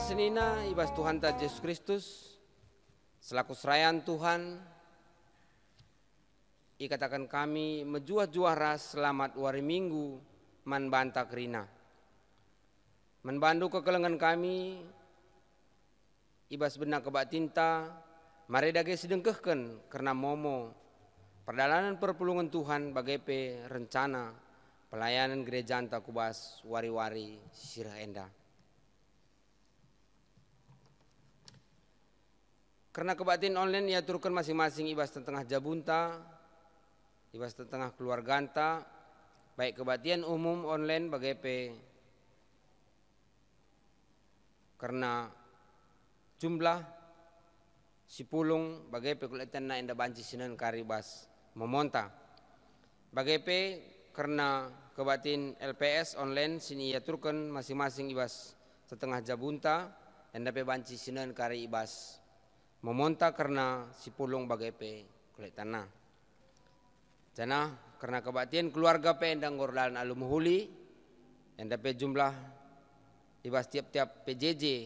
senina ibas Tuhan ta Yesus Kristus selaku serayaan Tuhan ikatakan kami menjuah-juah ras selamat wari minggu man banta kerina menbandu kekelengan kami ibas benak kebak tinta maredage sedengkehken karena momo perdalanan perpulungan Tuhan bagepe rencana pelayanan gereja anta kubas wari-wari sirah enda. Karena kebatin online ia turunkan masing-masing ibas tengah jabunta, ibas tengah keluarga anta, baik kebatian umum online bagepe karena jumlah sipulung bagepe kuletan na enda banci sinan karibas memonta. Bagepe karena kebatin LPS online sini ia turunkan masing-masing ibas setengah jabunta enda pe banci sinan kari ibas memonta karena sipulung bagepe kulit tanah. Jana karena kebatian keluarga pe endang gordalan alu muhuli enda pe jumlah ibas tiap-tiap PJJ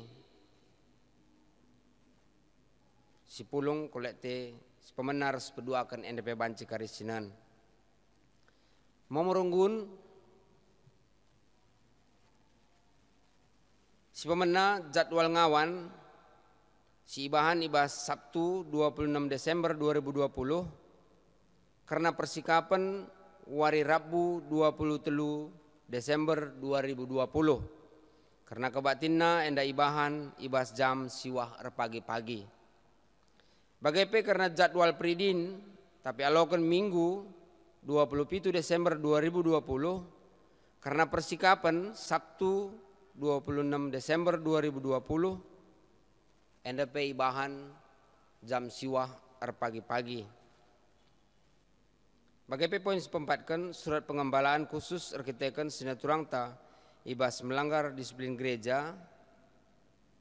sipulung kulit te pemenar sepeduakan enda pe banci karisinan. Momorunggun si pemena jadwal ngawan si ibahan ibas Sabtu 26 Desember 2020 karena persikapan wari Rabu 23 Desember 2020 karena kebatinna enda ibahan ibas jam siwah pagi-pagi. Bagepe karena jadwal pridin tapi alokan minggu 27 Desember 2020 karena persikapan Sabtu 26 Desember 2020 NDP ibahan jam siwah pagi-pagi. Bagepe poin sepempatkan surat pengembalaan khusus arkiteken sinaturangta ibas melanggar disiplin gereja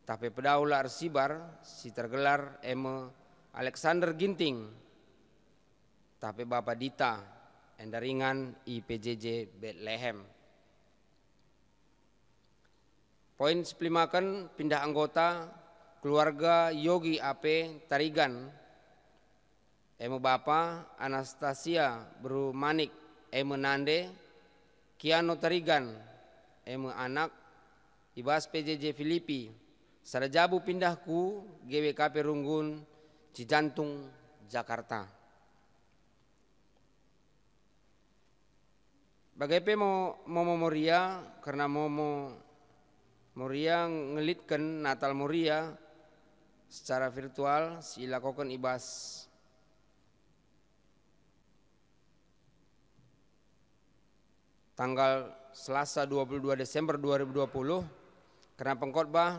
tapi pedaula arsibar si tergelar Eme Alexander Ginting tapi Bapak Dita endaringan IPJJ Bethlehem. Poin sepelimakan pindah anggota keluarga Yogi AP Tarigan, Emu Bapa Anastasia Bru Manik, Emu Nande, Kiano Tarigan, Emu anak, ibas PJJ Filipi, Sarajabu pindahku GWKP Runggun, Cijantung, Jakarta. Bagaimana Momo Moria karena Momo Moria ngelitkan Natal Moria secara virtual silakukan ibas tanggal Selasa 22 Desember 2020 karena pengkhotbah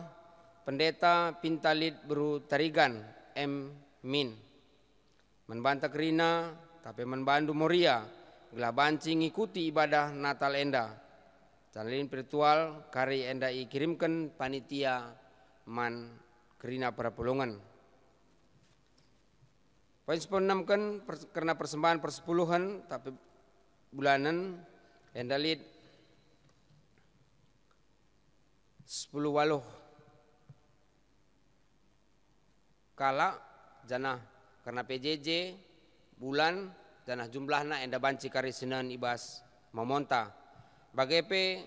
Pendeta Pintalit Bru Tarigan M. Min membantah kerina tapi membantu Moria gelah banci ngikuti ibadah Natal enda Janlin virtual kari enda kirimkan panitia man kerina perpulungan. Poin 96 kan karena persembahan persepuluhan tapi bulanan enda lid 10 waluh kala janah karena PJJ bulan janah jumlahna enda banci kari sinan ibas memonta. Bagepe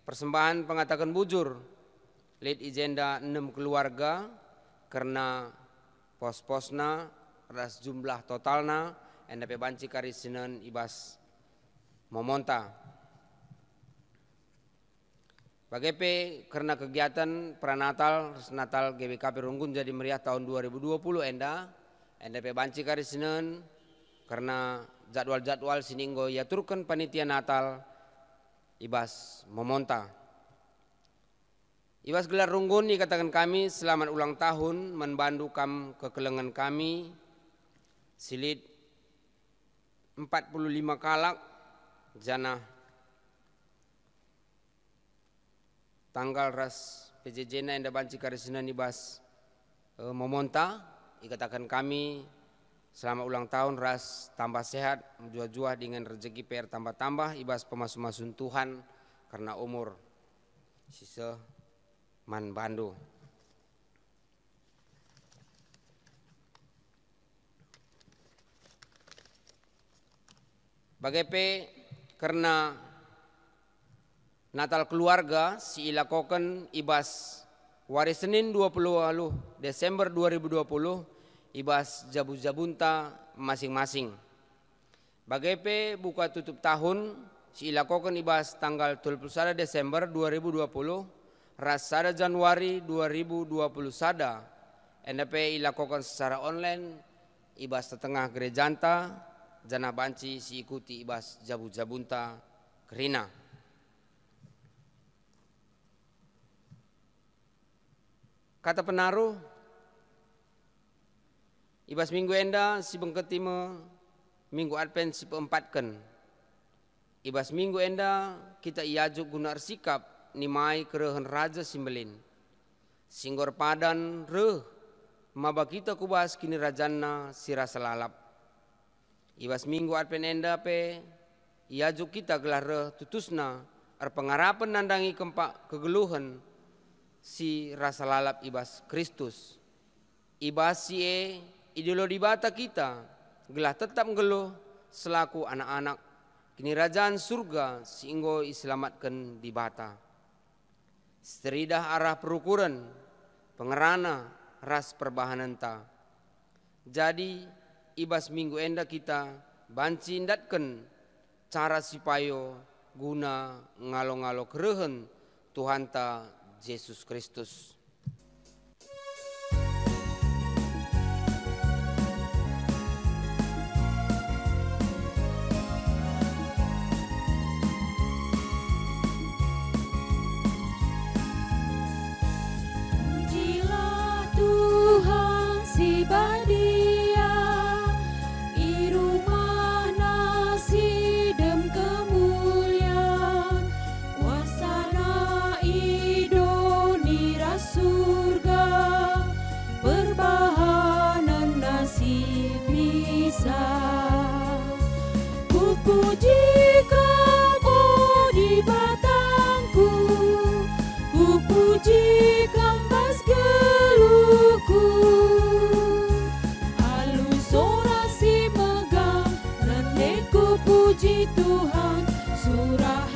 persembahan pengatakan bujur lid agenda 6 keluarga karena pos-posna ras jumlah totalna enda pe banci kari sinan ibas memonta. Bagepe karena kegiatan pranatal Natal GWKP Runggun jadi meriah tahun 2020 enda pe banci kari sinan karena jadwal-jadwal sininggo ya turkan panitia Natal ibas memonta. Ibas gelar Runggun dikatakan kami selamat ulang tahun membantu kekelengan kami silid 45 kalak jana tanggal ras PJJ na enda banci karisinan ibas memonta dikatakan kami selamat ulang tahun ras tambah sehat jua-jua dengan rezeki PR tambah-tambah ibas pemasun Tuhan karena umur sisa man bandu. Bagaimana karena Natal keluarga si ilakokan ibas hari Senin 20 Desember 2020 ibas jabu-jabunta masing-masing. Bagaimana buka tutup tahun si ilakokan ibas tanggal 21 Desember 2020 rasada Januari 2021 NDP ilakokan secara online ibas setengah gerejanta jana banci si ikuti ibas jabu-jabunta kerina. Kata penaruh, ibas minggu enda si bengketima minggu Advent si peempatkan. Ibas minggu enda kita iajuk guna sikap nimai kerehen raja simbelin. Singgor padan reh maba kita kubas kini rajanna si rasa lalap. Ibas minggu Advent enda pe iajuk kita gelar reh tutusna pengarapan nandangi kempak kegeluhan si rasa lalap ibas Kristus. Ibas si ideologi bata kita gelah tetap ngeluh selaku anak-anak kini rajaan surga sehingga iselamatkan di bata. Seridah arah perukuran pengerana ras perbahanan ta. Jadi ibas minggu enda kita banci indatkan cara sipayo guna ngalo-ngalo kerehen Tuhan ta Yesus Kristus. Pujilah Tuhan si badia, i rumah nasi dem kemuliaan, kuasana surga, perbahanan nasib bisa. Ku puji Kamu di batangku, ku puji kambas geluhku. Alus orasi megang, rendeku puji Tuhan, surah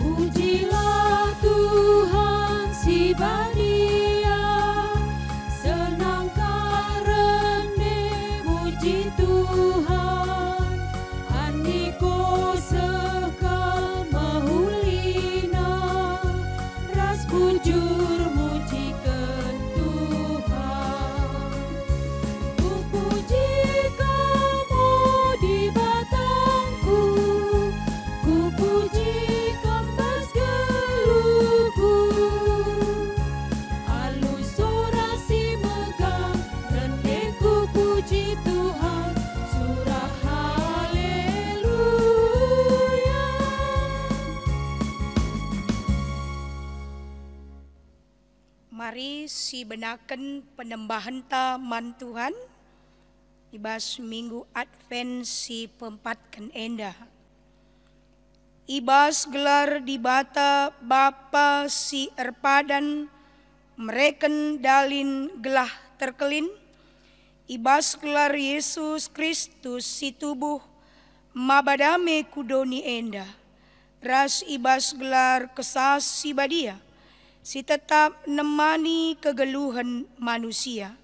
pujilah Tuhan si badia, senang karena muji Tuhan, andiko sekal mahulina, ras bujur mujikan Tuhan. Ku puji Kamu di batangku, ku puji mari si benaken penembahan ta man Tuhan ibas minggu Advent si peempatkan enda. Ibas gelar di bata Bapa si erpadan mereken dalin gelah terkelin. Ibas gelar Yesus Kristus si tubuh mabadame kudoni enda. Ras ibas gelar kesas si badia si tetap nemani kegeluhan manusia.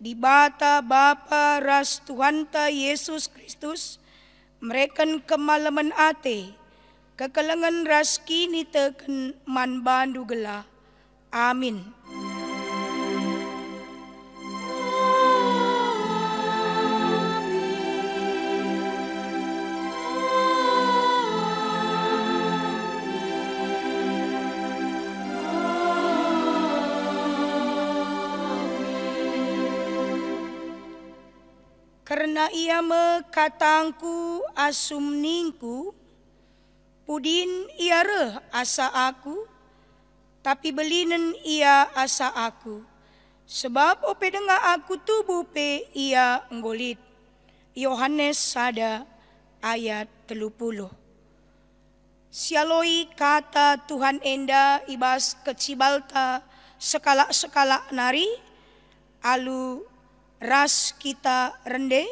Di bata Bapa ras Tuhanta Yesus Kristus, mereken kemalaman ate, kekelengan ras kini teken man bandu gelah. Amin. Karena ia mekatangku asum ningku, pudin ia reh asa aku, tapi belinen ia asa aku. Sebab ope denga aku tubuh pe ia nggolit. Yohanes 1 ayat 30. Sialoi kata Tuhan enda ibas kecibalta sekala-sekala nari, alu ras kita rende.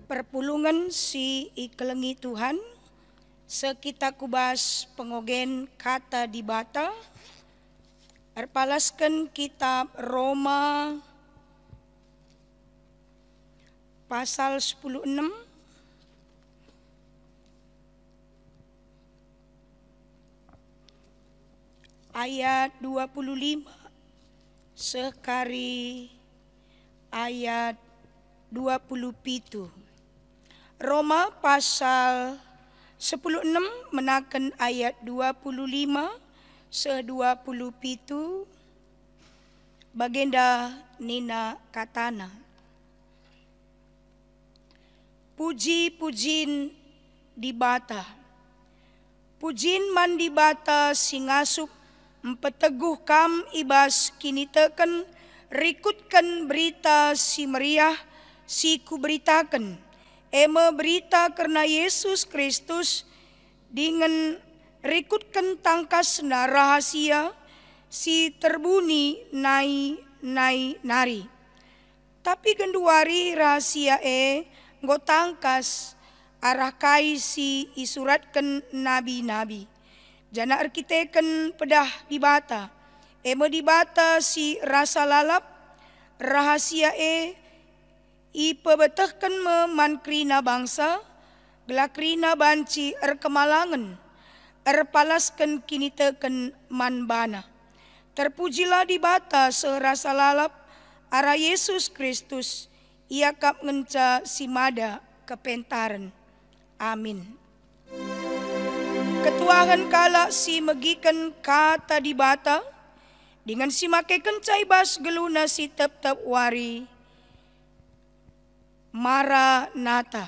Perpulungan si ikelengi Tuhan, sekita kubas pengogen kata di bata, erpalaskan kitab Roma pasal 16 ayat 25 sekari ayat 27. Roma pasal 16 menaken ayat 25 se-27 bagenda nina katana. Puji-pujin di bata. Pujin man di bata singasup empeteguh kam ibas kini teken rikutkan berita si meriah si kuberitakan. Ema berita karena Yesus Kristus dengan rikutkan tangkas na rahasia si terbuni nari. Tapi genduari rahasia nggo tangkas arah kai si isuratkan nabi-nabi. Jana arkiteken pedah di bata. Ema di bata si rasa lalap rahasia ipebetehkan memankrina bangsa, gelakrina banci kemalangan, palaskan kini teken manbana. Terpujilah di bata serasa lalap, ara Yesus Kristus, ia kap ngenca simada kepentaran. Amin. Ketuahan kala si megikan kata di bata, dengan si make kencai bas geluna si tep-tep wari, Maranatha.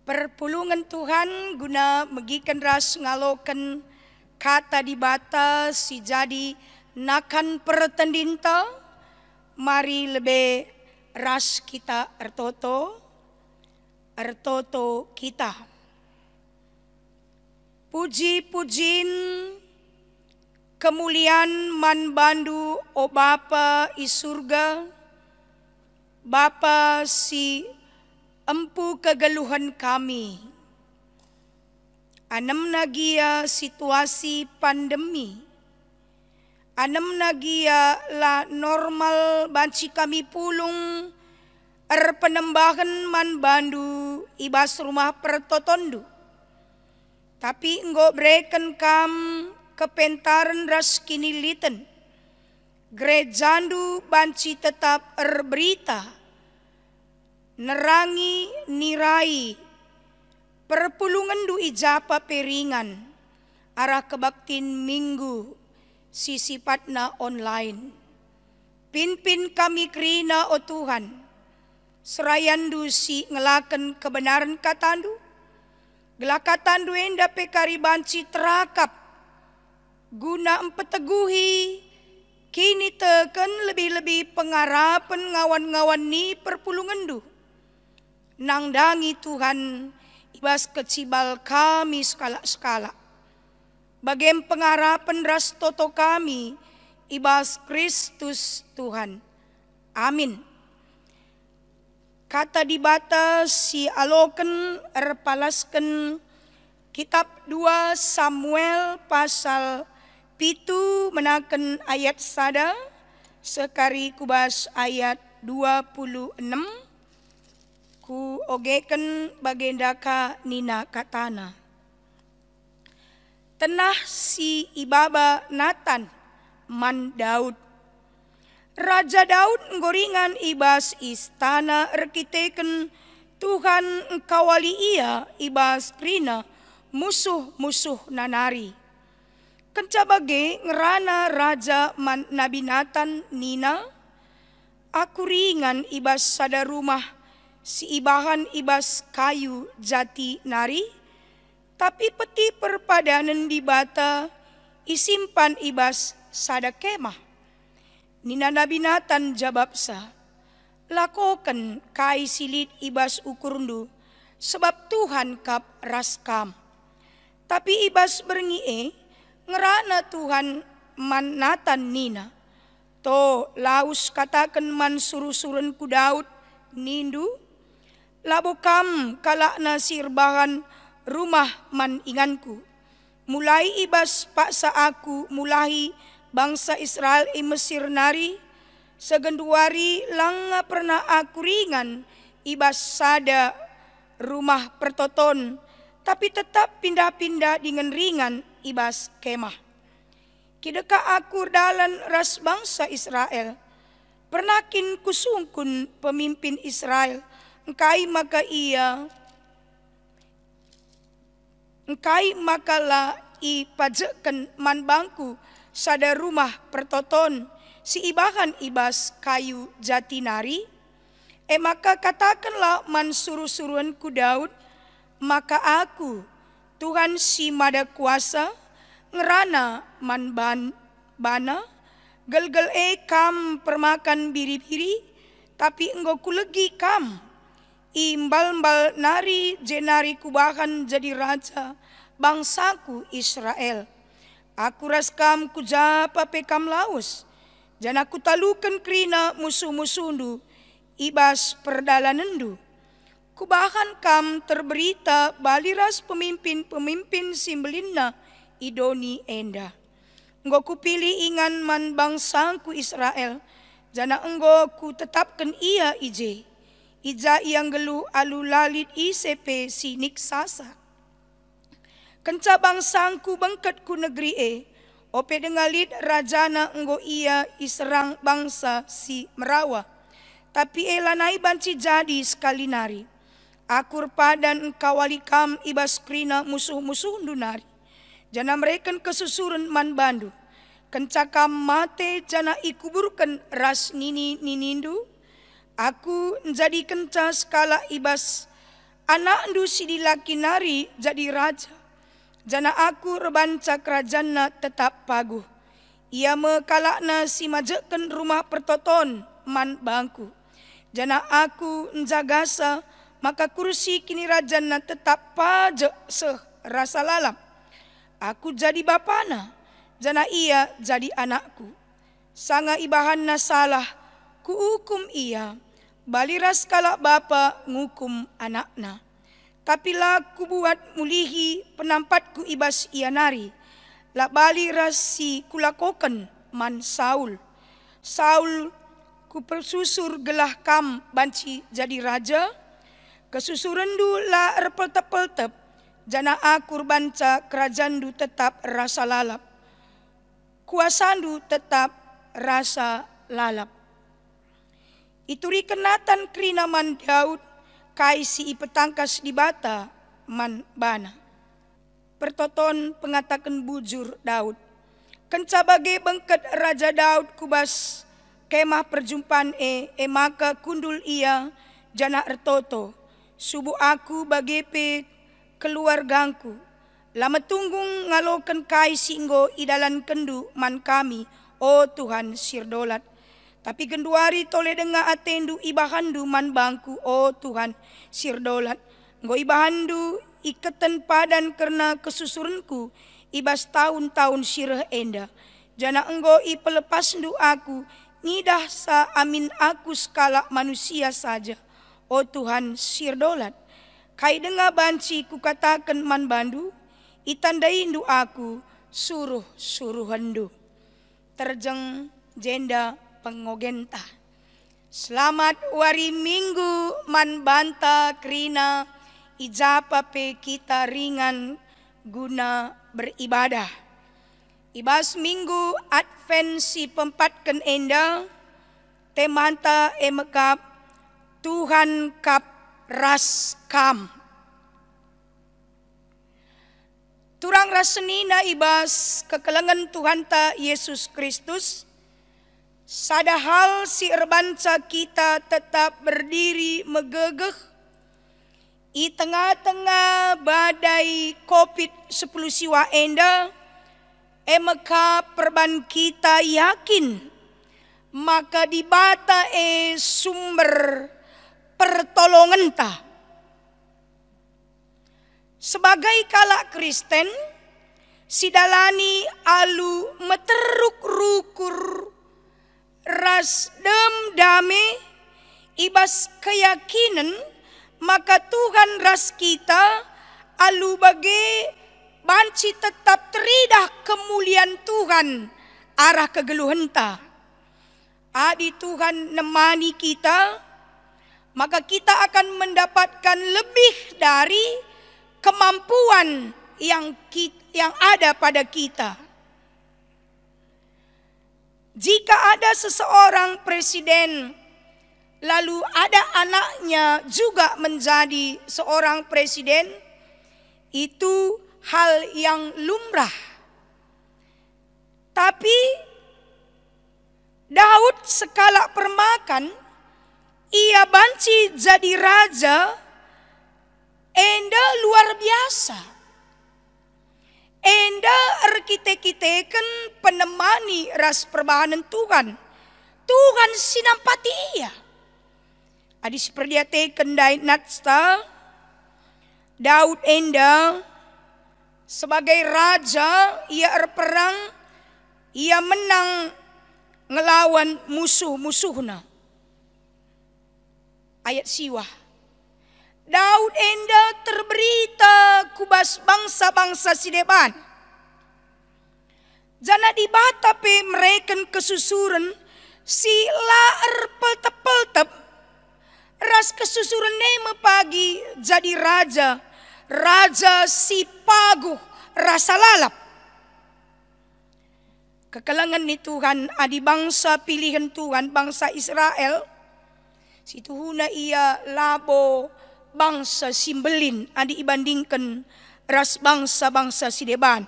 Perpulungan Tuhan guna megikan ras ngalokan kata di bata si jadi nakan pertendinta, mari lebih ras kita ertoto kita. Puji-pujin kemuliaan man bandu o Bapa i surga, Bapa si empu kegeluhan kami. Anem nagia situasi pandemi. Anem nagia la normal banci kami pulung penembahan man bandu ibas rumah pertotondu. Tapi enggo breken kam kepentaran ras kini liten. Gerejandu banci tetap berita. Nerangi nirai. Perpulungan du ijapa peringan. Arah kebaktin minggu. Sisipatna online. Pinpin kami krina o Tuhan. Serayandu si ngelaken kebenaran katandu. Gelakatan duenda pekari banci terakap. Guna empeteguhi kini teken lebih-lebih pengarapan ngawan-ngawan ni perpulungendu. Nangdangi Tuhan ibas kecibal kami skala-skala. Bagem pengarapan ras toto kami ibas Kristus Tuhan. Amin. Kata dibata si aloken erpalasken kitab 2 Samuel pasal pitu menaken ayat sada sekari kubas ayat 26 ku ogeken bagendaka nina katana. Tenah si ibaba Natan man Daud. Raja Daud ngoringan ibas istana rekiteken Tuhan kawali ia ibas krina musuh-musuh nanari. Kencabage ngerana raja Nabi Natan nina, aku ringan ibas sada rumah si ibahan ibas kayu jati nari, tapi peti perpadanan di bata isimpan ibas sada kemah. Nina Nabi Natan jawabsa, lakokan kai silit ibas ukurundu, sebab Tuhan kap raskam. Tapi ibas berngie, ngerana Tuhan man Natan nina. To laus katakan man suruh-suren ku Daud nindu. Labokam kalakna sirbahan rumah man inganku. Mulai ibas paksa aku mulahi bangsa Israel i Mesir nari. Segenduari langa pernah aku ringan ibas sada rumah pertoton. Tapi tetap pindah-pindah dengan ringan ibas kemah. Kideka aku dalan ras bangsa Israel. Pernakin kusungkun pemimpin Israel. Engkai makalah i pajekan man bangku sada rumah pertoton si ibahan ibas kayu jati nari. Maka katakanlah man suruh-suruhan ku Daud, maka aku Tuhan si mada kuasa ngerana man bana gelgel kam permakan biri-biri tapi enggo kulegi kam imbal-mbal nari jenari kubahan jadi raja bangsaku Israel. Aku raskam kujapa pekam laus jana kutalukan krina musuh-musuhndu ibas perdalanendu. Kubahan kam terberita baliras pemimpin-pemimpin simbelinna idoni enda. Enggo kupilih ingan man bangsaku Israel jana enggo ku tetapkan ia ije. Ija yang gelu alu lalit ICP sinik sasa. Kenca bangsangku bangkat ku negeri ope dengalit rajana enggo ia iserang bangsa si Merawa. Tapi elanai banci jadi sekali nari. Akur padan kawalikam ibas krina musuh-musuh dunari. Jana mereka kesusuran man bandu. Kencakam mate jana ikuburkan ras ninindu. Aku jadi kenca skala ibas anak ndu si dilaki nari jadi raja. Jana aku rebanca kerajana tetap paguh. Ia mekalakna si majekan rumah pertoton man bangku. Jana aku njagasa maka kursi kini rajana tetap pajak rasa lalap. Aku jadi bapana, jana ia jadi anakku. Sanga ibahanna salah, ku hukum ia. Baliras kalak bapa ngukum anakna. Tapi lah ku buat mulihi penampatku ibas ia nari. Lah baliras si kulakokan man Saul. Saul ku persusur gelah kam banci jadi raja. Kesusurendu la erpeltep-peltep. Jana akur banca kerajandu tetap rasa lalap. Kuasandu tetap rasa lalap. Ituri kenatan krina man Daud kai si ipetangkas di bata man bana. Pertoton pengatakan bujur Daud. Kenca bage bengket Raja Daud kubas kemah perjumpaan maka kundul ia jana ertoto. Subuh aku bage pe keluargangku. Lama tunggung ngaloken kai singgo idalan kendu man kami, o Tuhan sirdolat. Tapi genduari tole denga atendu ibahandu man bangku, o Tuhan sirdolat. Nggo ibahandu iketen padan karena kesusurenku, ibas tahun-tahun sireh enda. Jana enggo ipelepasendu aku, nidah sa amin aku skala manusia saja, o Tuhan sirdolat. Kai denga banci kukatakan man bandu, itandai indu aku suruh hendu. Terjeng jenda pengogenta. Selamat wari minggu man banta krina, ijapa pe kita ringan guna beribadah. Ibas minggu Advent si pempatken enda, temanta emekap Tuhan kap ras kam. Turang rasenina ibas kekelengan Tuhan ta Yesus Kristus. Sadahal si erbanca kita tetap berdiri megegeh i tengah-tengah badai COVID-10 siwa enda. Emeka perban kita yakin maka di bata sumber pertolongan ta. Sebagai kalak Kristen, sidalani alu meteruk rukur ras dem dame ibas keyakinan maka Tuhan ras kita alu bage banci tetap teridah kemuliaan Tuhan arah kegeluhenta. Adi Tuhan nemani kita, maka kita akan mendapatkan lebih dari kemampuan yang ada pada kita. Jika ada seseorang presiden, lalu ada anaknya juga menjadi seorang presiden, itu hal yang lumrah. Tapi Daud sekala permakan, ia banci jadi raja, enda luar biasa. Enda arkite-kiteken penemani ras perbahanan Tuhan. Tuhan sinampati ia. Adi seperti teken dai natsta, Daud enda sebagai raja, ia berperang, ia menang ngelawan musuh-musuhna. Ayat siwah. Daud enda terberita kubas bangsa-bangsa sideban. Jana di batape mereken kesusuren si laer peltep-peltep. Ras kesusuren nema pagi jadi raja. Raja si paguh rasa lalap. Kekelangan ni Tuhan adi bangsa pilihan Tuhan, bangsa Israel. Situhuna ia labo bangsa simbelin adi ibandingkan ras bangsa-bangsa sideban.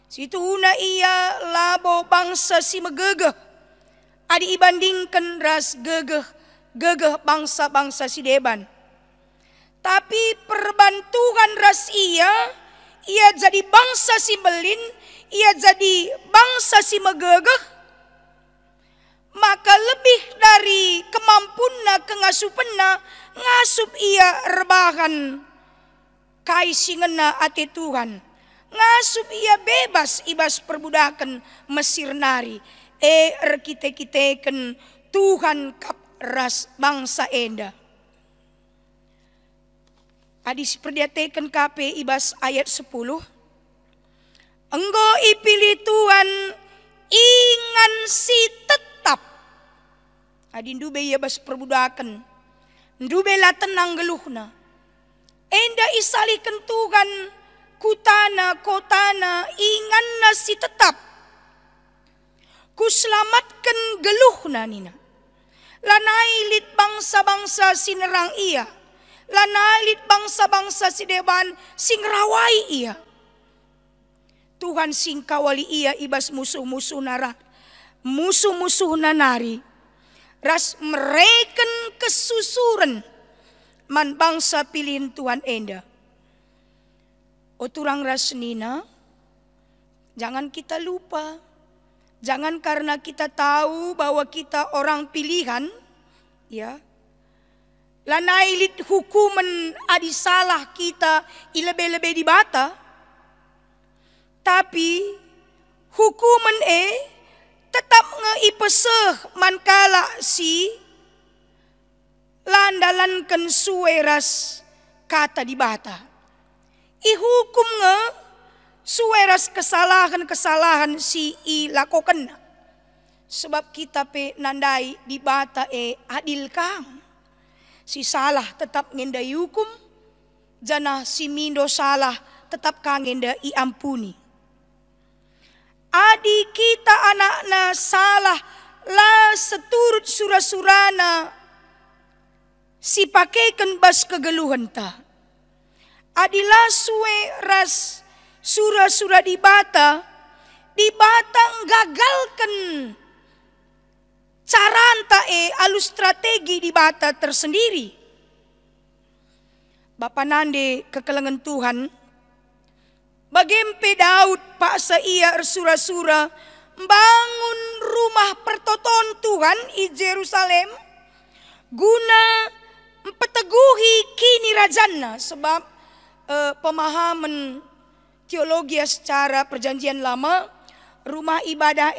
Situhuna ia labo bangsa si megegeh adi ibandingkan ras gegeh bangsa-bangsa sideban. Tapi perbantuan ras ia jadi bangsa simbelin, ia jadi bangsa si megegeh, maka lebih dari kemampunna kengasupenna ngasup ia rebahan kaisingena ate Tuhan. Ngasup ia bebas ibas perbudakan Mesir nari. Erkite-kiteken Tuhan kap ras bangsa enda. Adi seperdiateken KP ibas ayat 10. Enggo ipilih Tuhan ingan si tetap. Adi ndube ia bas perbudakan. Ndube la tenang geluhna. Enda isalikan Tuhan kutana kotana ingan si tetap. Kuselamatkan geluhna nina. Lanailit bangsa-bangsa sinerang ia. Lanailit bangsa-bangsa sideban sing rawai ia. Tuhan sing kawali ia ibas musuh-musuh nara. Musuh-musuh nanari. Ras mereken kesusuren man bangsa pilihan Tuhan enda. O turang rasnina, jangan kita lupa. Jangan karena kita tahu bahwa kita orang pilihan, ya, lanailit hukuman adi salah kita ilebe-lebe di bata, tapi hukuman tetap ngeipeseh mankala si landalankan sueras kata di bata. Ihukum sueras kesalahan-kesalahan si ilakokan. Sebab kita pe nandai di bata adil kang. Si salah tetap ngenda hukum, jana si mindo salah tetap kang ngenda iampuni. Adi kita anakna salah la seturut surah-surana si pakaikan bas kegeluhan ta. Adilah suwe ras surah-surah di bata gagalkan caranta alus strategi di bata tersendiri. Bapak nande kekelengan Tuhan, bagempe Daud paksa ia surah-surah bangun rumah pertoton Tuhan di Yerusalem guna mempeteguhi kini rajana. Sebab pemahaman teologi secara perjanjian lama, rumah ibadah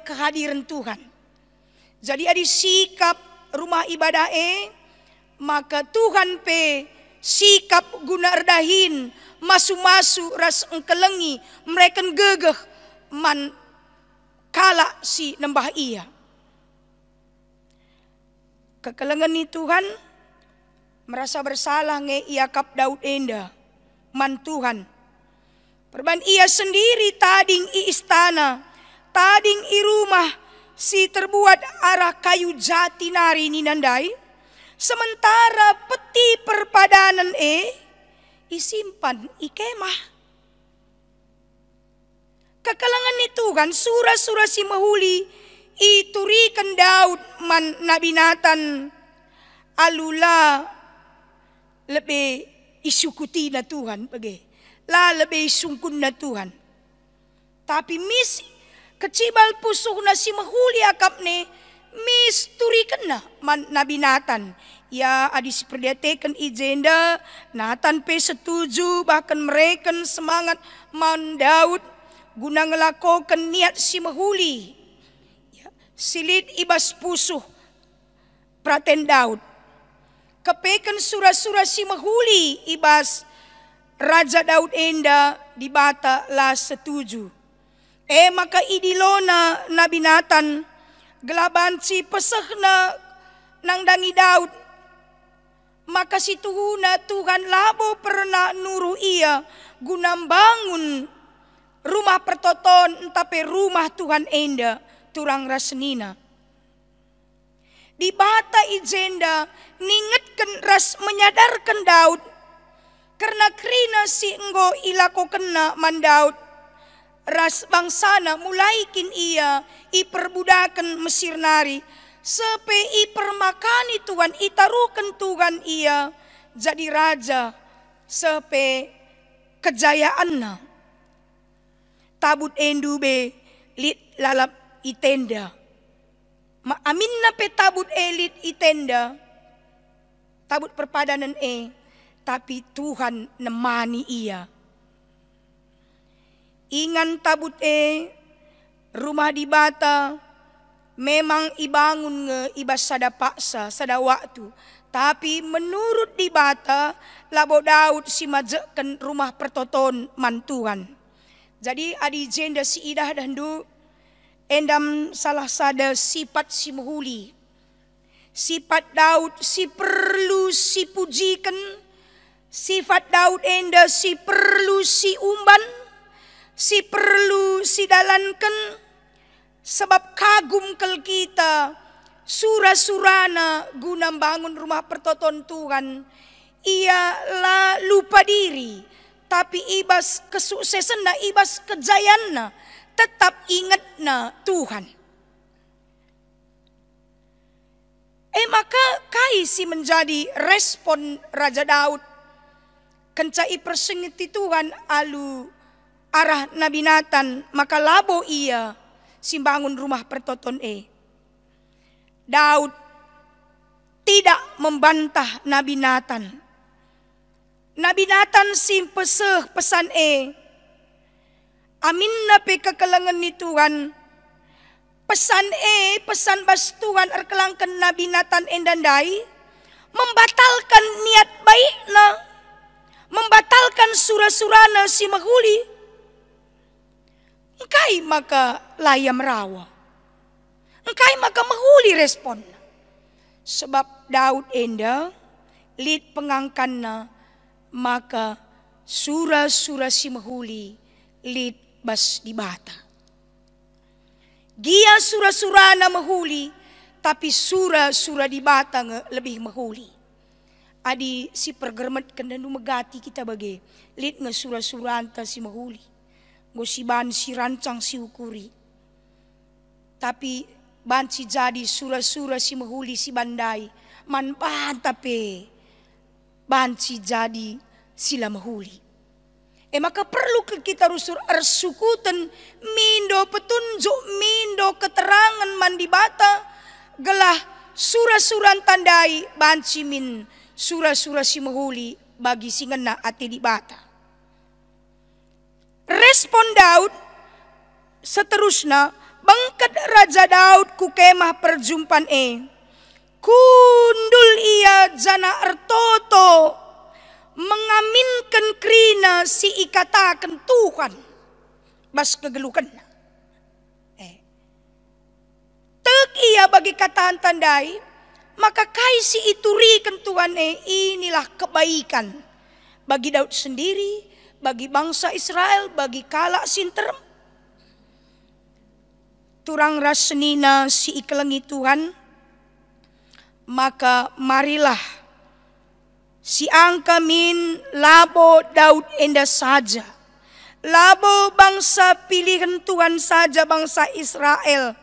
kehadiran Tuhan. Jadi ada sikap rumah ibadah maka Tuhan pe sikap guna erdahin masu-masu ras engkelengi mereka gegeh man kala si nembah ia. Kekelengan ni Tuhan merasa bersalah iakap Daud enda man Tuhan. Perban ia sendiri tading i istana, tading i rumah si terbuat arah kayu jati nari ninandai. Sementara peti perpadanan isimpan i kemah. Kekelengan ni Tuhan surah-surah si mahuli iturikan Daud man Nabi Nathan alula lebih isukuti na Tuhan bagi. La lebih sungkun na Tuhan. Tapi mis kecibal pusuh na si mahuli akap ne mis turikan na man Nabi Nathan. Ya adis perdetekan ijenda Nathan pe setuju bahkan mereka semangat man Daud guna ngelakokan niat si mahuli. Ya, silid ibas pusuh praten Daud. Kepekan surah-surah si mahuli ibas Raja Daud enda di bata la setuju. Maka idilona Nabi Nathan gelaban si pesehna nang dangi Daud. Maka si tuhuna Tuhan labo pernah nuru ia guna bangun rumah pertoton tapi rumah Tuhan enda turang rasnina. Di bata ijenda ningetken ras menyadarkan Daud. Karena krina si enggo ilako kena man Daud. Ras bangsana mulaikin ia iperbudakan Mesir nari. Sepe ipermakani Tuhan itarukan Tuhan ia jadi raja. Sepe kejayaanna. Tabut endube lit lalap itenda. Amin na pe tabut elit itenda. Tabut perpadanan tapi Tuhan nemani ia. Ingan tabut rumah di bata memang ibangun ibas sada paksa sada waktu. Tapi menurut di bata labo Daud si majekan rumah pertoton man Tuhan. Jadi adi jenda si idah dandu endam salah sada sifat si mahuli. Sifat Daud si perlu si pujikan. Sifat Daud enda si perlu si umban, si perlu si dalankan, sebab kagum kel kita surah-surana guna bangun rumah pertoton Tuhan. Ia la lupa diri, tapi ibas kesuksesan na ibas kejayaan na tetap ingat na Tuhan. Maka kai si menjadi respon Raja Daud. kencai persengiti Tuhan alu arah Nabi Natan, maka labo ia simbangun rumah pertoton Daud tidak membantah Nabi Natan. Nabi Natan sim peseh pesan amin nape kekelangan ni Tuhan. Pesan bas Tuhan erkelangkan Nabi Natan endandai membatalkan niat baikna, membatalkan surah-surana si mahuli. Engkai maka layam rawa, engkai maka mahuli respon. Sebab Daud enda lid pengangkanna, maka surah-surah si mahuli lid bas dibata. Gia surah-surana mahuli, tapi surah-surah di batang lebih mahuli. Adi si pergermet kendanu megati kita bagi. Lid nge surah-surah anta si mahuli. Si ban si rancang si ukuri. Tapi ban si jadi surah-surah si mahuli si bandai. Man ban tapi ban si jadi sila mahuli. Maka perlu kita rusur ersukutan mindo petunjuk, mindo keterangan mandi bata gelah surah-surah tandai banci min surah-surah si mahuli bagi si ngena ati di bata. Respon Daud seterusnya bangkat Raja Daud ku kemah perjumpaan kundul ia jana ertoto mengaminkan krina si ikatakan Tuhan bas kegelukan. Tek ia bagi kataan tandai, maka kai si iturikan Tuhan inilah kebaikan bagi Daud sendiri, bagi bangsa Israel, bagi kalak sinterem. Turang rasenina si ikelengi Tuhan, maka marilah si angka min labo Daud enda saja. Labo bangsa pilihan Tuhan saja, bangsa Israel.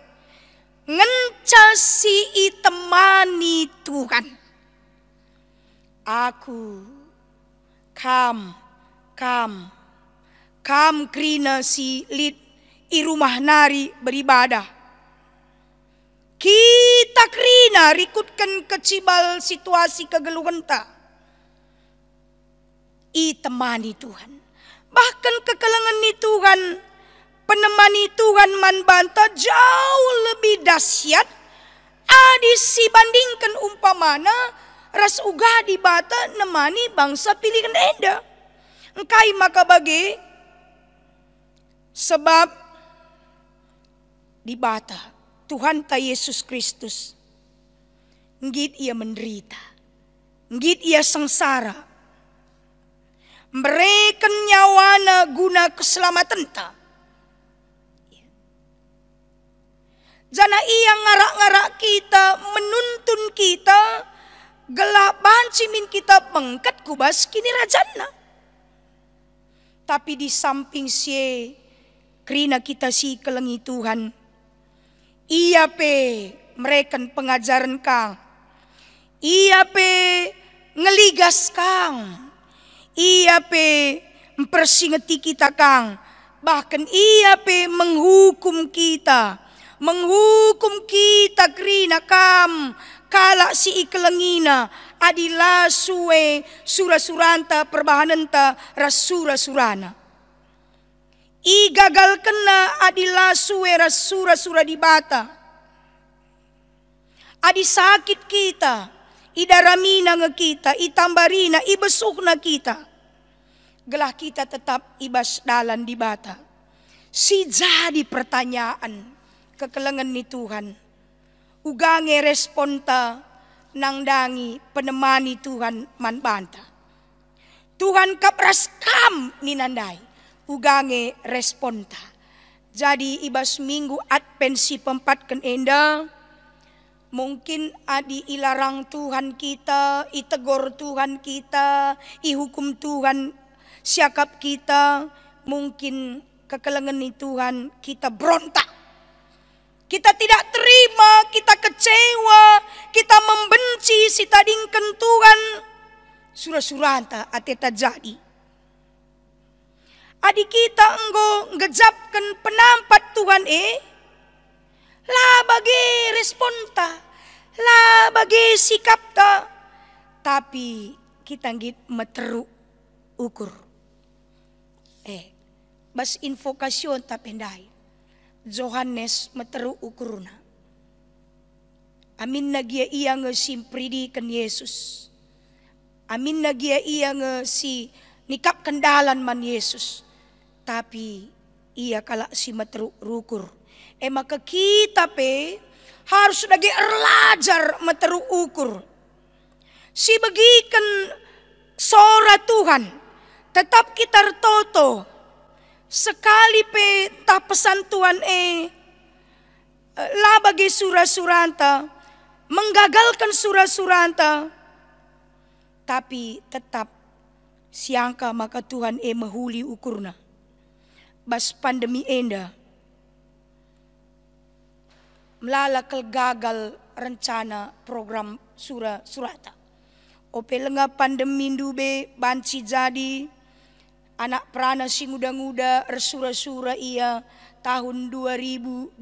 Ngenca si itemani Tuhan. Aku, kam krina si lid i rumah nari beribadah. Kita krina rikutkan kecibal situasi kegeluhan ta. Temani Tuhan. Bahkan kekelangan ni Tuhan, penemani Tuhan man banta jauh lebih dahsyat. Adi si bandingkan umpamana ras uga di bata nemani bangsa pilihan enda. Engkai maka bagi sebab di bata Tuhan ta Yesus Kristus ngit ia menderita, ngit ia sengsara. Mereka nyawana guna keselamatan ta. Jana ia ngarak-ngarak kita, menuntun kita, gelap bancimin kita bengkat kubas kini rajana. Tapi di samping si krina kita si kelengi Tuhan, ia mereka pengajaran kang, ia ngeligas kang. Ia mempersingeti kita kang. Bahkan ia menghukum kita. Menghukum kita krina kam. Kala si ikelengina. Adila suwe surah-suranta perbahananta rasura-surana. I gagal kena adila suwe rasura-sura di bata. Adi sakit kita. Idaramina nga kita, itambarina, ibesukna kita. Gelah kita tetap ibas dalan di bata. Si jadi pertanyaan kekelengan ni Tuhan. Ugange responta nang dangi penemani Tuhan man banta. Tuhan kapras kam ninandai. Ugange responta. Jadi ibas minggu adpensi pempatkan enda. Mungkin adi ilarang Tuhan kita, itegor Tuhan kita, ihukum Tuhan siakap kita. Mungkin kekelengan ni Tuhan kita berontak. Kita tidak terima, kita kecewa, kita membenci si tadingkan Tuhan. Surah-surah anta ateta jadi. Adik kita enggo ngejapkan penampat Tuhan lah bagi respon ta, lah bagi sikap ta, tapi kita ngit meteru ukur. Bas invokasyon ta pendai. Johannes meteru ukurna. Amin nagia iya nge simpridi kan Yesus. Amin nagia iya nge si nikap kendalan man Yesus. Tapi ia kala si meteru ukur. Maka kita harus lagi erlajar meteru ukur. Si bagikan sora Tuhan. Tetap kita toto. Sekali tak pesan Tuhan lah bagi surah-suranta. Menggagalkan surah-suranta. Tapi tetap siangka maka Tuhan mahuli ukurna. Bas pandemi enda. Melalakal gagal rencana program surata. Ope lenga pandemi dube banci jadi anak perana si nguda-nguda resura-sura ia tahun 2020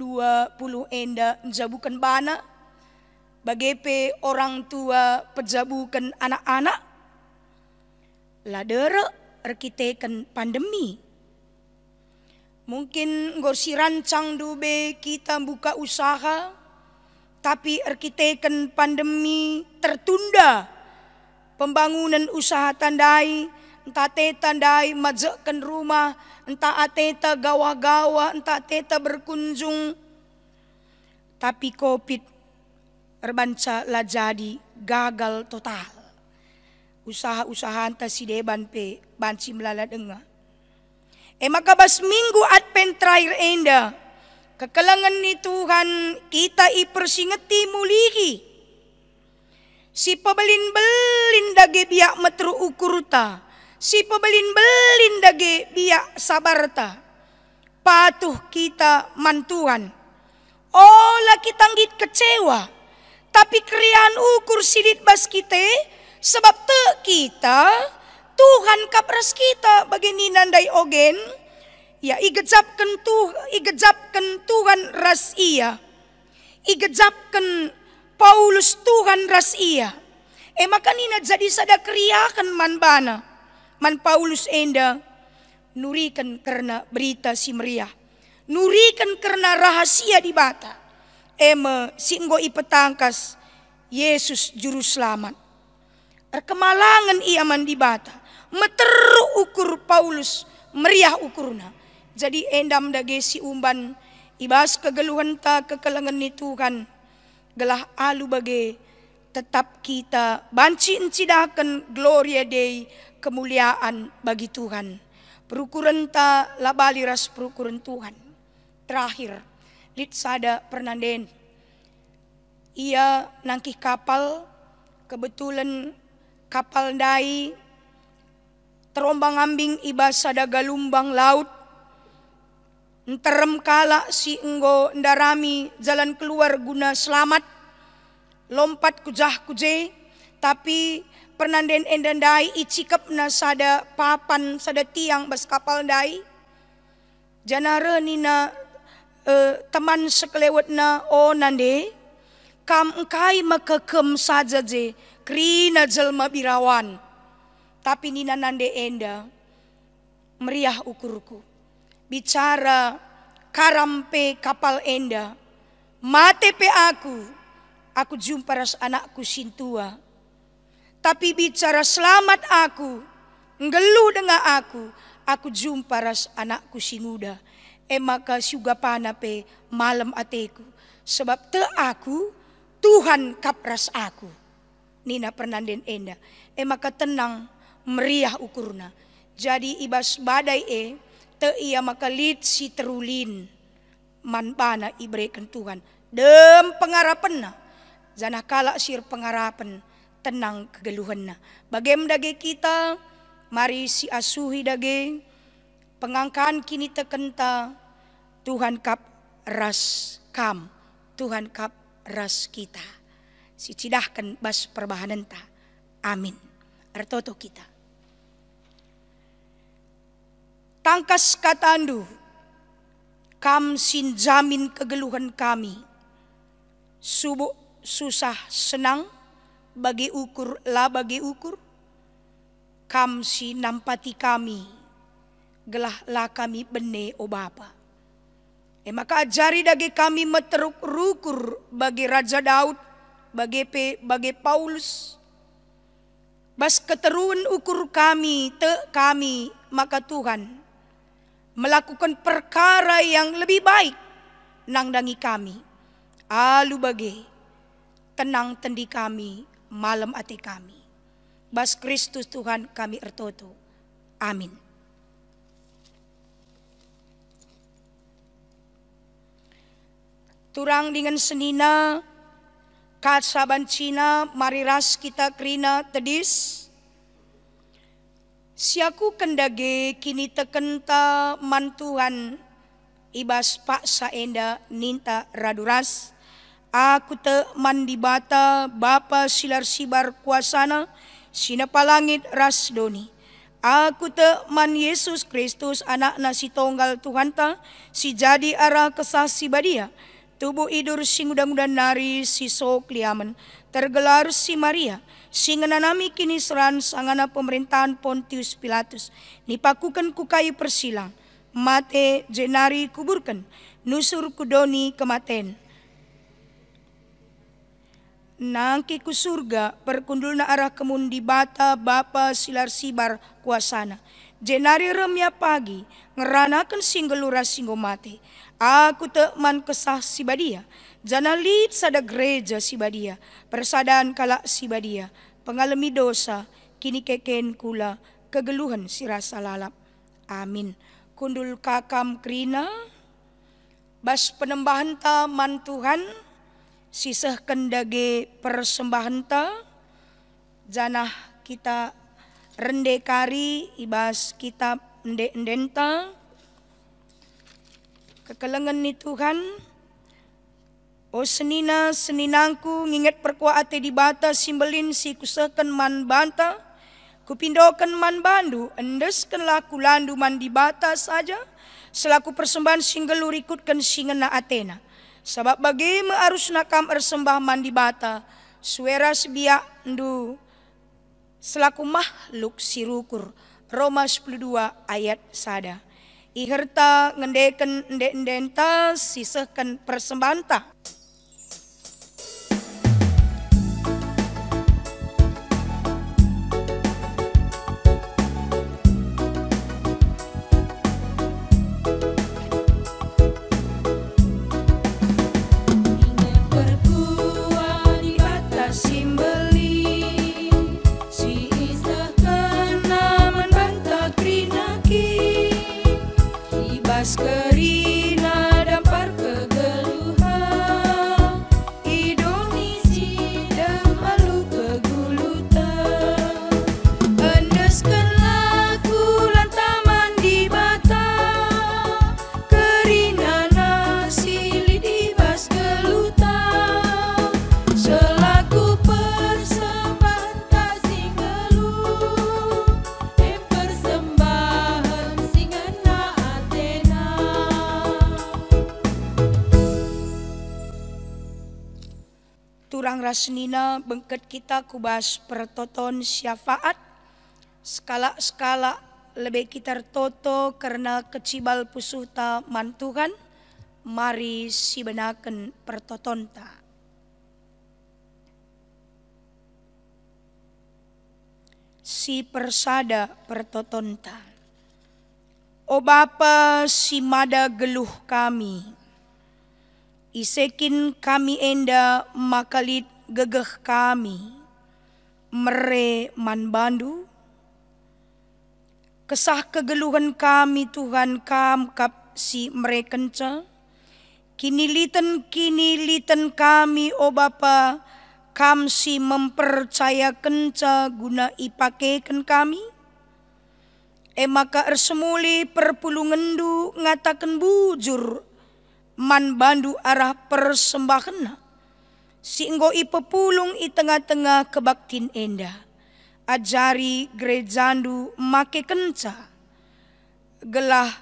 enda menjabukan bana. Bagepe orang tua pejabukan anak-anak. Ladera rekitekan pandemi. Mungkin ngorsi rancang dube kita buka usaha. Tapi rekitekan pandemi tertunda. Pembangunan usaha tandai. Entah teta tandai majakkan rumah. Entah ateta gawa-gawa. Entah teta berkunjung. Tapi COVID erbanca lah jadi gagal total. Usaha-usaha anta si deban banci melala dengar. Maka bas minggu Advent terakhir enda. Kekelangan ni Tuhan kita ipersingeti mulihi. Si pebelin-belin dage biak metru ukurta. Si pebelin-belin dage biak sabarta. Patuh kita mantuan. Olah kita ngit kecewa. Tapi krian ukur silit bas kita. Sebab te kita. Tuhan kapras kita bagi nandai ogen. Ya igejapkan Tuhan ras ia. Igejapkan Paulus Tuhan ras ia. Maka nina jadi sada kriakan man bana. Man Paulus enda. Nurikan karena berita si meriah. Nurikan karena rahasia di bata. Singgo ipetangkas Yesus juru selamat. Kemalangan ia man di bata. Meteru ukur Paulus meriah ukurna. Jadi endam dage si umban ibas kegeluhan ta kekelangan ni Tuhan. Gelah alu bage tetap kita banci encidakan gloria Dei kemuliaan bagi Tuhan. Perukuran ta labali ras perukuran Tuhan. Terakhir lit sada pernanden. Ia nangkih kapal kebetulan kapal dai terombang ambing ibas sada galumbang laut. Nterem kala si enggo ndarami jalan keluar guna selamat. Lompat kujah kuje. Tapi pernanden endan dai icikap na sada papan sada tiang bas kapal dai. Janara nina teman sekelewat na nande. Kam engkai makakem saja je. Krina jelma birawan. Tapi nina nande enda. Meriah ukurku. Bicara karampe kapal enda. Mate pe aku. Aku jumpa ras anakku sintua. Tapi bicara selamat aku. Ngelu dengan aku. Aku jumpa ras anakku sinuda. Maka suga panape malam ateku. Sebab te aku. Tuhan kapras aku. Nina pernanden enda. Maka tenang meriah ukurna. Jadi ibas badai te ia maka lid si terulin. Manbana ibrekan Tuhan. Dem pengarapan na. Janah kala sir pengarapan. Tenang kegeluhan na. Bagem dage kita. Mari si asuhi dage. Pengangkaan kini tekenta. Tuhan kap ras kam. Tuhan kap ras kita. Si cidahkan bas perbahanan ta. Amin. Artoto kita. tangkas katandu, kam sin jamin kegeluhan kami. Subuh susah senang, bagi ukur lah bagi ukur. Kam si nampati kami, gelah lah kami bene o Bapa. Maka ajari dagi kami meteruk rukur bagi Raja Daud, bagi Paulus. Bas keteruan ukur kami, kami, maka Tuhan melakukan perkara yang lebih baik nang dangi kami. Alu bagi tenang tendi kami, malam ati kami. Bas Kristus Tuhan kami ertoto. Amin. Turang dengan senina, kasaban Cina, mariras kita krina tedis. Siaku kendage kini tekenta mantuhan ibas pak saenda ninta raduras. Aku te mandibata Bapa silar sibar kuasana sinapalangit rasdoni. Aku te man Yesus Kristus anak nasi tonggal Tuhanta si jadi arah kesah si badia. Tubuh idur sing udang-udang nari si sok liaman. Tergelar si Maria. Sing nganami kini seran sangana pemerintahan Pontius Pilatus. Nipakukan ku kayu persilang. Mate jenari kuburkan. Nusur kudoni kematen. Nangki ku surga perkundul na arah kemundi bata Bapa silar sibar kuasana. Jenari remya pagi ngeranakan singgelura singgo mate. Aku te man kesah si badia. Jana lit sada gereja si badia. Persadaan kala si badia. Pengalami dosa kini keken kula kegeluhan si rasa lalap. Amin. Kundul kakam krina. Bas penembahan ta man Tuhan. Sisah kendage persembahan ta. Janah kita rendekari ibas kita endenta. Kekelengan ni Tuhan. O senina seninangku nginget perkuat di bata simbelin si kusakan man banta. Kupindokan man bandu endeskan laku landu man di bata saja. Selaku persembahan singgelu rikutkan singena Athena. Sebab bagi mearus nakam ersembah mandi bata, suara sebiak ndu selaku makhluk sirukur. Roma 12 ayat sada. Iherta ngendeken endenta sisahkan persembahan ta. Kerina dampar kegeluhan Indonesia dan malu kegulutan Endeskan laku lantaman di bata Kerina nasili di bas gelutan Selaku persembahan kasih geluh persembahan singena Athena. Turang rasnina bengket kita kubas pertoton syafaat skala-skala lebih kita toto karena kecibal pusuta mantuhan mari si benaken pertotonta. Si persada pertotonta. O Bapa si mada geluh kami. Isekin kami enda makalit gegeh kami. Mere man bandu. Kesah kegeluhan kami Tuhan kam kap si merekenca. Kinilitan kami o Bapa kam si mempercaya kenca guna ipakekan kami. Maka ersemuli perpulungendu ngatakan bujur man bandu arah persembahan. Singgo ipepulung i tengah-tengah kebaktin enda. Ajari gerejandu make kenca. gelah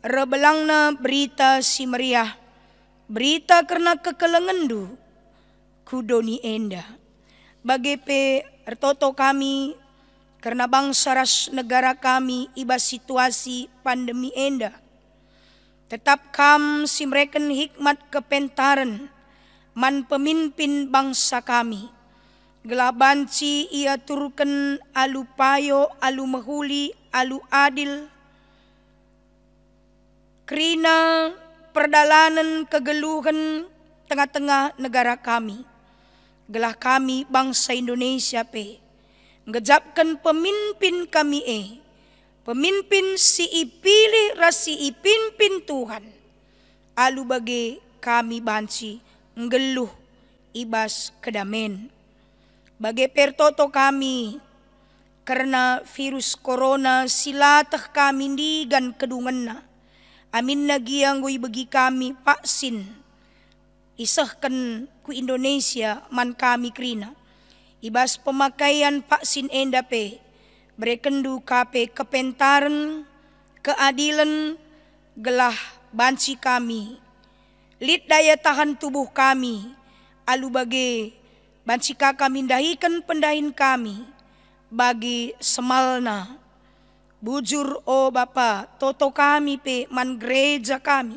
rebelangna berita si meriah, berita karena kekelengendu kudoni enda. Bagi pe ertoto kami karena bangsa ras negara kami iba situasi pandemi enda. Tetap kam si mereken hikmat kepentaran man pemimpin bangsa kami. Gelah banci ia turken alu payo, alu mahuli, alu adil. Kerina perdalanan kegeluhan tengah-tengah negara kami. Gelah kami bangsa Indonesia pe. Ngejapkan pemimpin kami pemimpin si ipilih rasi ipimpin Tuhan. Alu bagi kami banci nggeluh ibas kedamen. Bagi pertoto kami karena virus corona silatah kami digan kedungenna. Amin nagiang gui bagi kami vaksin. Isahkan ku Indonesia man kami krina. Ibas pemakaian vaksin endape. Berekendu kape kepentaran, keadilan, gelah banci kami. Lid daya tahan tubuh kami. Alu bagi banci kami dahikan pendahin kami. Bagi semalna. Bujur Bapa, toto kami pe man gereja kami.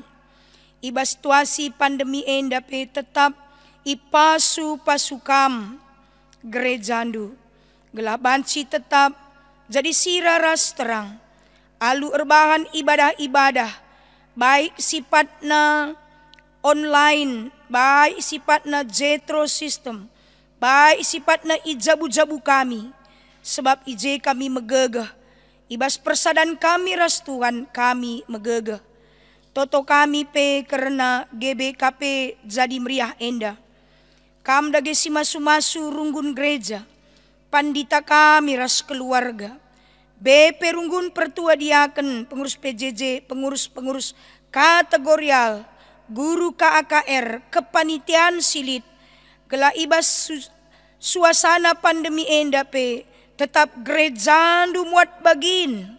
Iba situasi pandemi enda pe tetap ipasu pasukam gerejandu. Gelah banci tetap jadi siraras terang. Alu erbahan ibadah-ibadah. Baik sifatna online, baik sifatna jetro system, baik sifatna ijabu-jabu kami. Sebab ije kami megegah. Ibas persadan kami ras Tuhan kami megegeh. Toto kami pe karena GBKP jadi meriah enda. Kam dage si masu-masu runggun gereja. Pandita kami ras keluarga. BP runggun pertua diaken, pengurus PJJ, pengurus-pengurus kategorial, guru KAKR, kepanitiaan silit. Gelah ibas suasana pandemi enda pe. Tetap gerejandu muat bagin.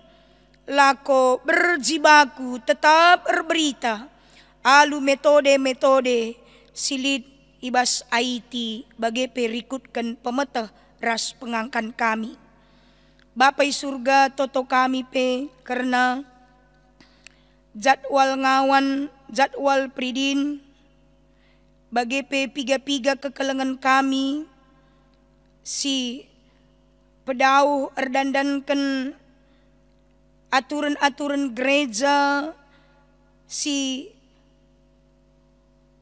Lako berjibaku tetap berberita. Alu metode-metode silit ibas IT bagi perikutkan pemetah ras pengangkan kami. Bapai surga toto kami pe karena jadwal ngawan, jadwal pridin. Bagi pe piga-piga kekelengan kami si pedau erdandankan aturan-aturan gereja si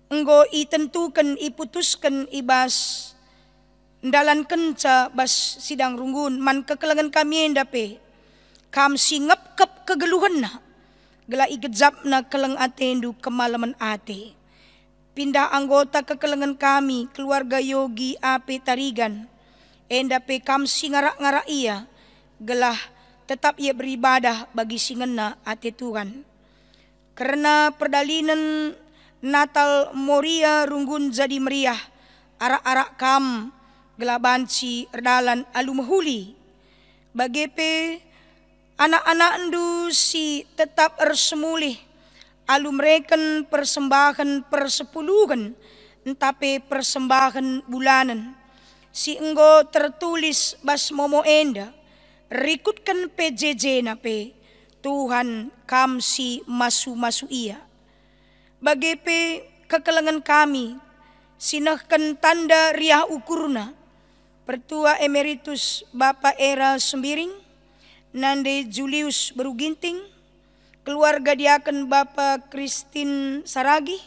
enggo itentukan iputuskan ibas ndalan kenca bas sidang runggun man kekelengan kami endape kam singap kep kegeluhan na gela igejapna keleng atendu kemalaman ate pindah anggota kekelengan kami keluarga Yogi Ape Tarigan endape kam singara-ngara ia gelah tetap ia beribadah bagi singena ate Tuhan. Karena perdalinan Natal Moria runggun jadi meriah arak-arak kam gelah banci erdalan alumahuli. Bagi pe anak-anak endu si tetap ersemulih alu mereken persembahan persepuluhan entape persembahan bulanan. Si enggo tertulis bas momo enda rikutkan PJJ nape Tuhan kam si masu-masu ia. Bagi pe kekelengan kami sinahkan tanda riah ukurna Pertua Emeritus Bapak Era Sembiring Nande Julius Beruginting, keluarga diaken Bapak Christine Saragi,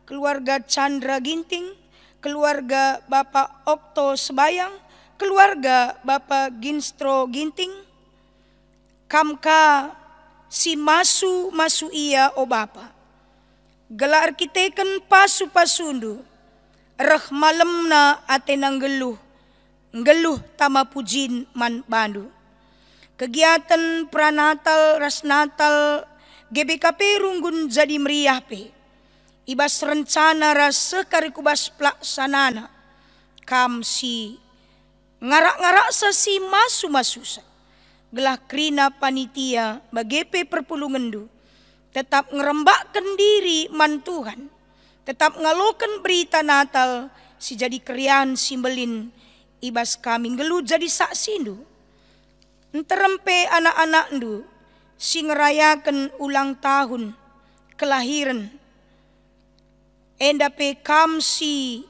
keluarga Chandra Ginting, keluarga Bapak Okto Sebayang, keluarga Bapak Ginstro Ginting, kamka si masu ia o Bapa. Gelar kiteken pasu-pasundu, reh malemna ate nang geluh tama pujin man bandu. Kegiatan pranatal ras natal GBKP runggun jadi meriah pe. Ibas rencana rasa karikubas pelaksanana kam si ngarak-ngarak sa si masu-masusa gelah krina panitia bagepe perpulungendu tetap ngerembakkan diri man Tuhan, tetap ngalokan berita Natal si jadi krian simbelin ibas kami ngelu jadi saksindu. Enterempe anak-anak ndu si ngerayakan ulang tahun kelahiran. Endape kam si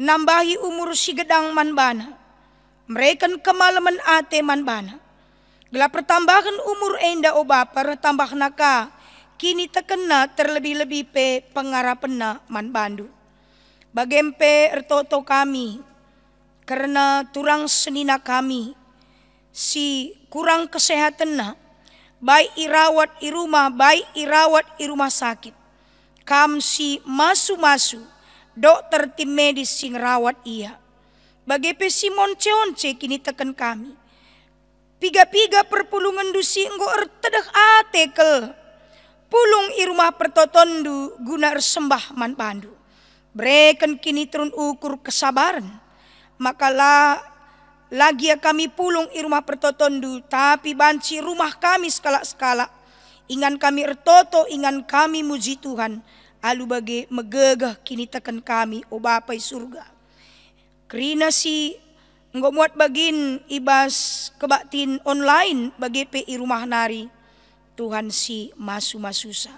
nambahi umur si gedang manbana. Mereka kemalaman ate manbana. Gela pertambahan umur enda o bapa tambah naka. Kini tekena terlebih-lebih pe pengarapena manbandu. Bagempe ertoto kami. Karena turang senina kami. Si kurang kesehatan na. Baik irawat i rumah, baik irawat i rumah sakit. Kam si masu-masu, dokter tim medis sing rawat ia. Bagepe Simon Ceonce kini teken kami. Piga-piga perpulungan dusi enggo ertedah atekel. Pulung i rumah pertotondu guna sembah man pandu. Breken kini turun ukur kesabaran. Makalah lagi ya kami pulung i rumah pertotondu, tapi banci rumah kami skala-skala. Ingan kami ertoto, ingan kami muji Tuhan. Alu bage megegah kini tekan kami, o Bapai surga. Kerina si enggo muat bagin ibas kebaktin online bagi pe i rumah nari. Tuhan si masu-masusa.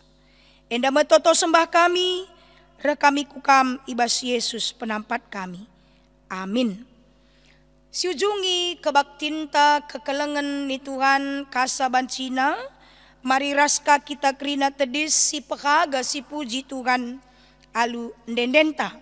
Enda metoto sembah kami, rekami kukam ibas Yesus penampat kami. Amin. Si ujungi kebaktinta kekelengan ni Tuhan kasabancina. Mari raska kita kerina tedis si pekaga si puji Tuhan alu ndendenta.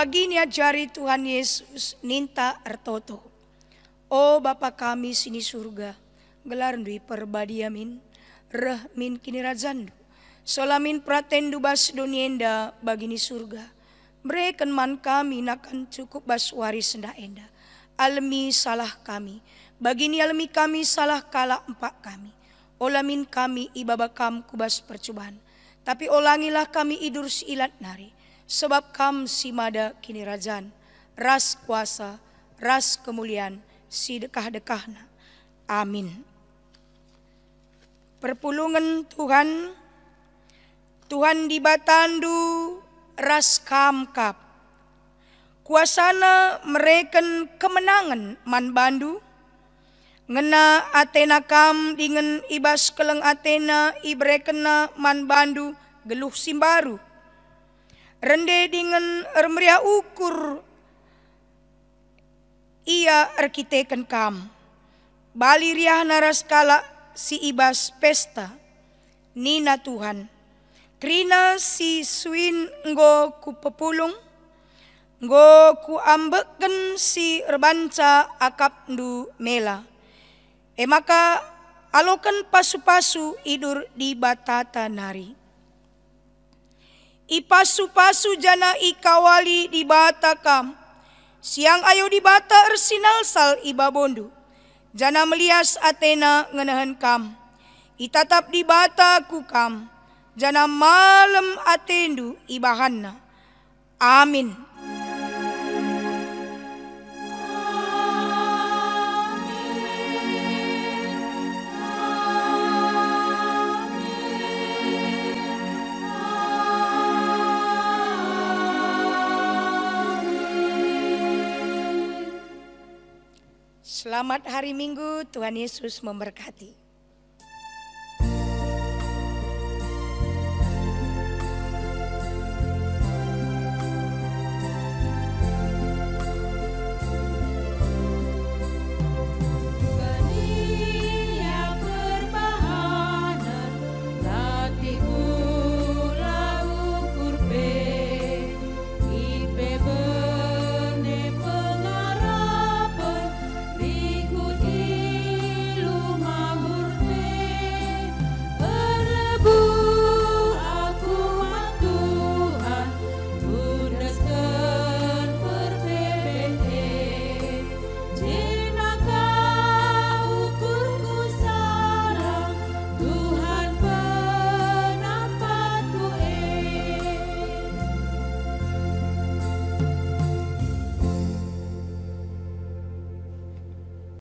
Bagini ajari Tuhan Yesus ninta ertoto. O Bapa kami sini surga, gelar dui perbadiamin, reh min kini razandu. Solamin pratendu bas dunienda bagini surga. Breken man kami nakan cukup bas waris senda enda. Almi salah kami, bagini almi kami salah kala empak kami. Olamin kami ibabakam kubas percobaan. Tapi olangilah kami idur si ilat nari. Sebab kam si mada kini rajan, ras kuasa, ras kemuliaan, si dekah-dekahna. Amin. Perpulungan Tuhan, Tuhan di batandu ras kam kap. Kuasana mereken kemenangan man bandu. Ngena Athena kam dengan ibas keleng Athena ibrekena man bandu geluh simbaru. Rende dengan ermeriah ukur ia erkiteken kam. Bali riah naraskala si ibas pesta, nina Tuhan. Krina si suin nggo ku pepulung, nggo ku ambeken si rebanca akap ndu mela. Maka alokan pasu-pasu idur di batata nari. Ipasu-pasu jana ikawali di bata kam, siang ayo di bata ersinal sal iba bondu. Jana melias Athena ngenahan kam, itatap di bata ku kam, jana malam atendu ibahanna. Amin. Selamat hari Minggu, Tuhan Yesus memberkati.